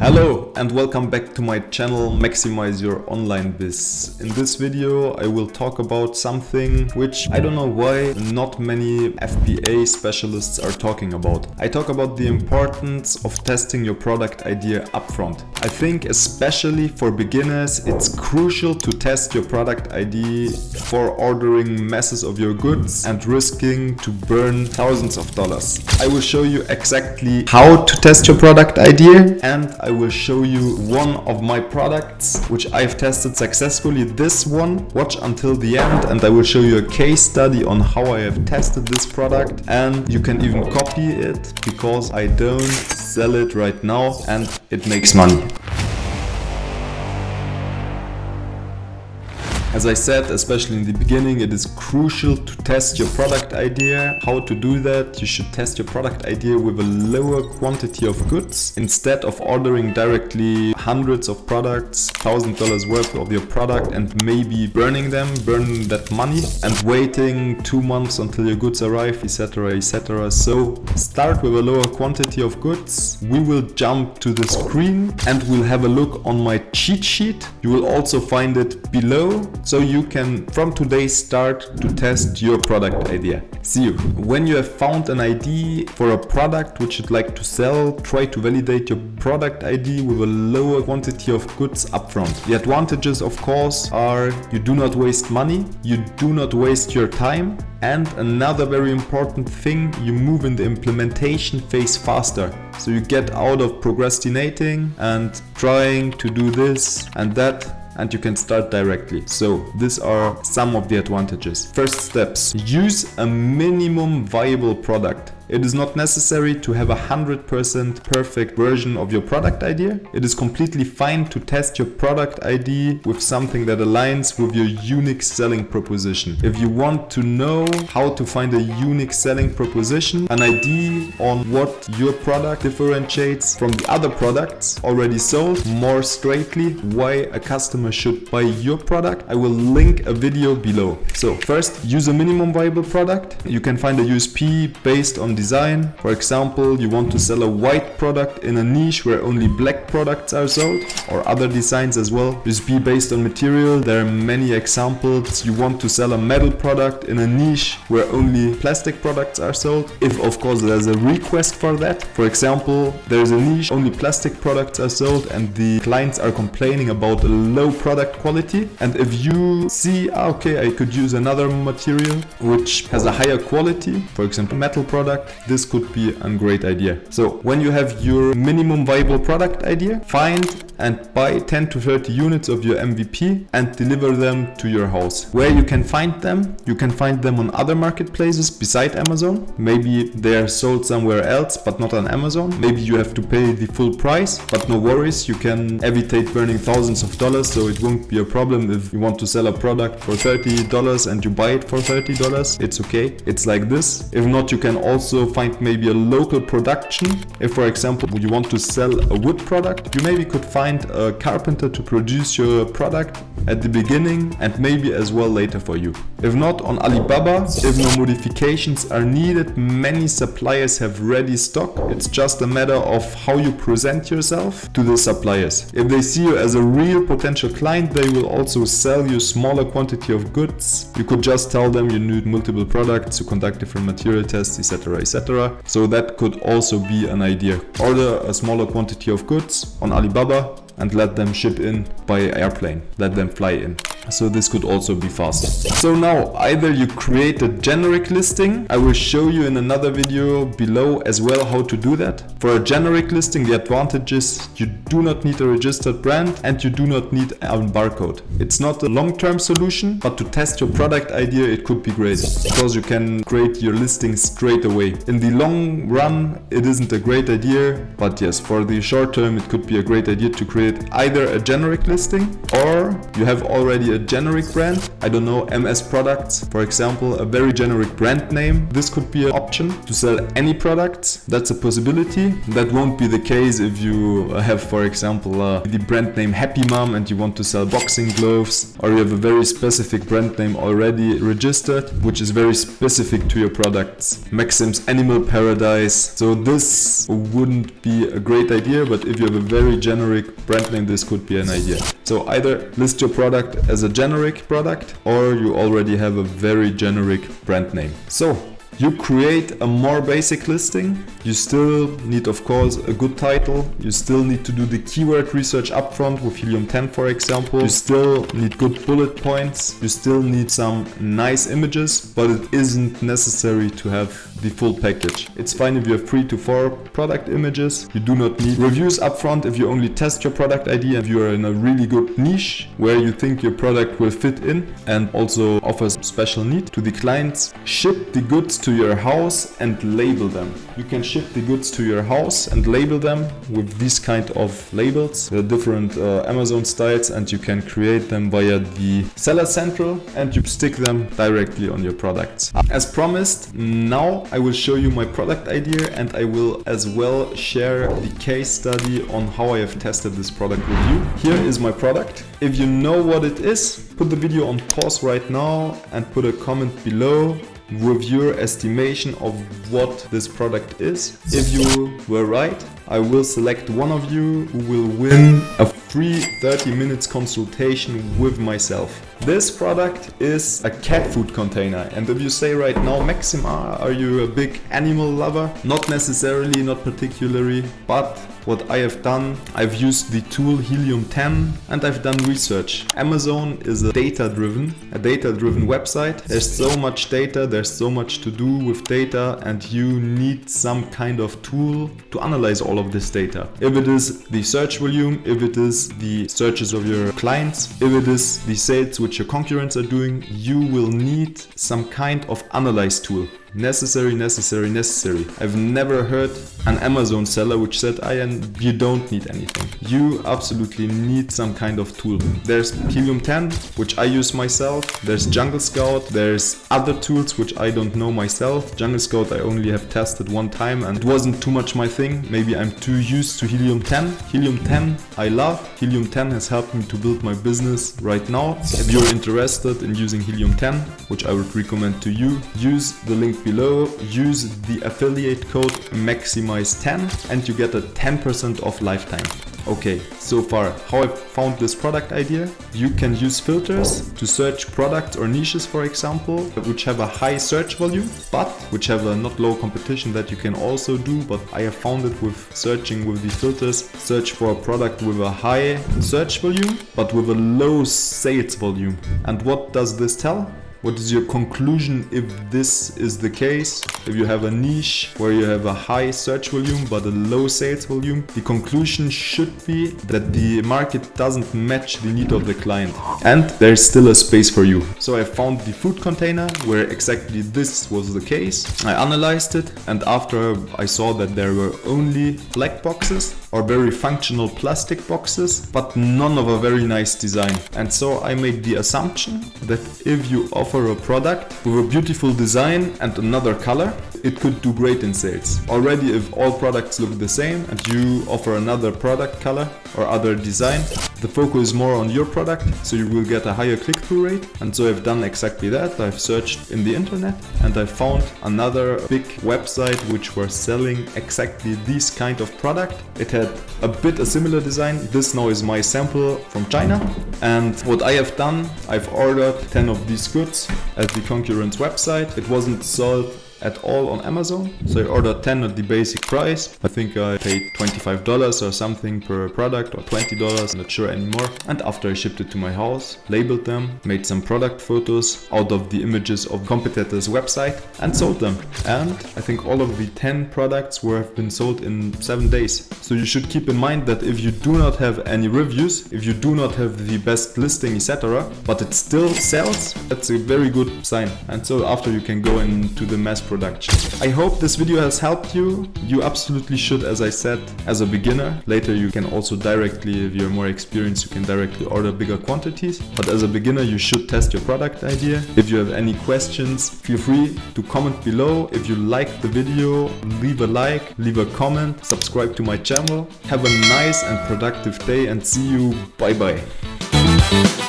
Hello and welcome back to my channel Maximize Your Online Biz. In this video I will talk about something which I don't know why not many FBA specialists are talking about. I talk about the importance of testing your product idea upfront. I think especially for beginners it's crucial to test your product idea for ordering masses of your goods and risking to burn thousands of dollars. I will show you exactly how to test your product idea, and I will show you one of my products which I've tested successfully. This one, watch until the end, and I will show you a case study on how I have tested this product, and you can even copy it because I don't sell it right now and it makes money. As I said, especially in the beginning, it is crucial to test your product idea. How to do that? You should test your product idea with a lower quantity of goods. Instead of ordering directly hundreds of products, $1,000 worth of your product, and maybe burning that money and waiting 2 months until your goods arrive, etc, etc. So start with a lower quantity of goods. We will jump to the screen and we'll have a look on my cheat sheet. You will also find it below, so you can from today start to test your product idea. See you. When you have found an idea for a product which you'd like to sell, try to validate your product idea with a lower quantity of goods upfront. The advantages, of course, are you do not waste money, you do not waste your time, and another very important thing, you move in the implementation phase faster. So you get out of procrastinating and trying to do this and that, and you can start directly. So these are some of the advantages. First steps: use a minimum viable product. It is not necessary to have 100% perfect version of your product idea. It is completely fine to test your product idea with something that aligns with your unique selling proposition. If you want to know how to find a unique selling proposition, an idea on what your product differentiates from the other products already sold, more straightly why a customer should buy your product, I will link a video below. So first, use a minimum viable product. You can find a USP based on design. For example, you want to sell a white product in a niche where only black products are sold, or other designs as well. USP based on material, there are many examples. You want to sell a metal product in a niche where only plastic products are sold, if of course there's a request for that. For example, there's a niche only plastic products are sold and the clients are complaining about a low product quality, and if you see, okay, I could use another material which has a higher quality, for example metal product, this could be a great idea. So when you have your minimum viable product idea, find and buy 10 to 30 units of your MVP and deliver them to your house. Where you can find them? You can find them on other marketplaces beside Amazon. Maybe they are sold somewhere else but not on Amazon. Maybe you have to pay the full price, but no worries, you can evitate burning thousands of dollars, so it won't be a problem if you want to sell a product for $30 and you buy it for $30. It's okay, it's like this. If not, you can also find maybe a local production. If for example you want to sell a wood product, you maybe could find a carpenter to produce your product at the beginning and maybe as well later for you. If not, on Alibaba, if no modifications are needed, many suppliers have ready stock. It's just a matter of how you present yourself to the suppliers. If they see you as a real potential client, they will also sell you smaller quantity of goods. You could just tell them you need multiple products to conduct different material tests, etc, etc. So that could also be an idea. Order a smaller quantity of goods on Alibaba and let them ship in by airplane, let them fly in. So this could also be fast. So now either you create a generic listing, I will show you in another video below as well how to do that. For a generic listing, the advantage is you do not need a registered brand and you do not need a barcode. It's not a long-term solution, but to test your product idea it could be great because you can create your listing straight away. In the long run it isn't a great idea, but yes, for the short term it could be a great idea to create either a generic listing or you have already a generic brand. I don't know, MS Products, for example, a very generic brand name. This could be an option to sell any products. That's a possibility. That won't be the case if you have, for example, the brand name Happy Mom and you want to sell boxing gloves, or you have a very specific brand name already registered, which is very specific to your products. Maxim's Animal Paradise. So this wouldn't be a great idea, but if you have a very generic brand name, this could be an idea. So either list your product as a generic product, or you already have a very generic brand name. So you create a more basic listing. You still need, of course, a good title. You still need to do the keyword research upfront with Helium 10, for example. You still need good bullet points. You still need some nice images, but it isn't necessary to have the full package. It's fine if you have 3 to 4 product images. You do not need reviews upfront if you only test your product idea, if you are in a really good niche where you think your product will fit in and also offers special need to the clients. Ship the goods to your house and label them. You can ship the goods to your house and label them with these kind of labels. There are different Amazon styles, and you can create them via the Seller Central and you stick them directly on your products. As promised, now I will show you my product idea, and I will as well share the case study on how I have tested this product with you. Here is my product. If you know what it is, put the video on pause right now and put a comment below with your estimation of what this product is. If you were right, I will select one of you who will win a free 30 minutes consultation with myself. This product is a cat food container, and if you say right now, Maxim, are you a big animal lover? Not necessarily, not particularly, but what I have done, I've used the tool Helium 10 and I've done research. Amazon is a data-driven website. There's so much data, there's so much to do with data, and you need some kind of tool to analyze all of this data. If it is the search volume, if it is the searches of your clients, if it is the sales which your concurrents are doing, you will need some kind of analyze tool. Necessary. I've never heard an Amazon seller which said, you don't need anything. You absolutely need some kind of tool. There's Helium 10, which I use myself. There's Jungle Scout. There's other tools which I don't know myself. Jungle Scout I only have tested one time and it wasn't too much my thing. Maybe I'm too used to Helium 10. Helium 10 I love. Helium 10 has helped me to build my business right now. If you're interested in using Helium 10, which I would recommend to you, use the link below, use the affiliate code MAXIMIZE10 and you get a 10% off lifetime. Okay, so far how I found this product idea. You can use filters to search products or niches, for example, which have a high search volume, but which have a not low competition that you can also do, but I have found it with searching with the filters. Search for a product with a high search volume, but with a low sales volume. And what does this tell? What is your conclusion if this is the case? If you have a niche where you have a high search volume but a low sales volume, the conclusion should be that the market doesn't match the need of the client and there's still a space for you. So I found the food container where exactly this was the case. I analyzed it, and after I saw that there were only black boxes or very functional plastic boxes, but none of a very nice design. And so I made the assumption that if you offer a product with a beautiful design and another color, it could do great in sales. Already, if all products look the same and you offer another product color or other design, the focus is more on your product, so you will get a higher click-through rate. And so I've done exactly that. I've searched in the internet and I found another big website which were selling exactly this kind of product. It had a bit a similar design. This now is my sample from China. And what I have done, I've ordered 10 of these goods at the concurrent's website. It wasn't sold at all on Amazon, so I ordered 10 at the basic price. I think I paid $25 or something per product, or $20, I'm not sure anymore. And after I shipped it to my house, labeled them, made some product photos out of the images of competitor's website and sold them. And I think all of the 10 products have been sold in 7 days. So you should keep in mind that if you do not have any reviews, if you do not have the best listing, etc., but it still sells, that's a very good sign. And so after you can go into the mass production. I hope this video has helped you. You absolutely should, as I said, as a beginner. Later you can also directly, if you're more experienced, you can directly order bigger quantities. But as a beginner, you should test your product idea. If you have any questions, feel free to comment below. If you liked the video, leave a like, leave a comment, subscribe to my channel. Have a nice and productive day and see you. Bye bye.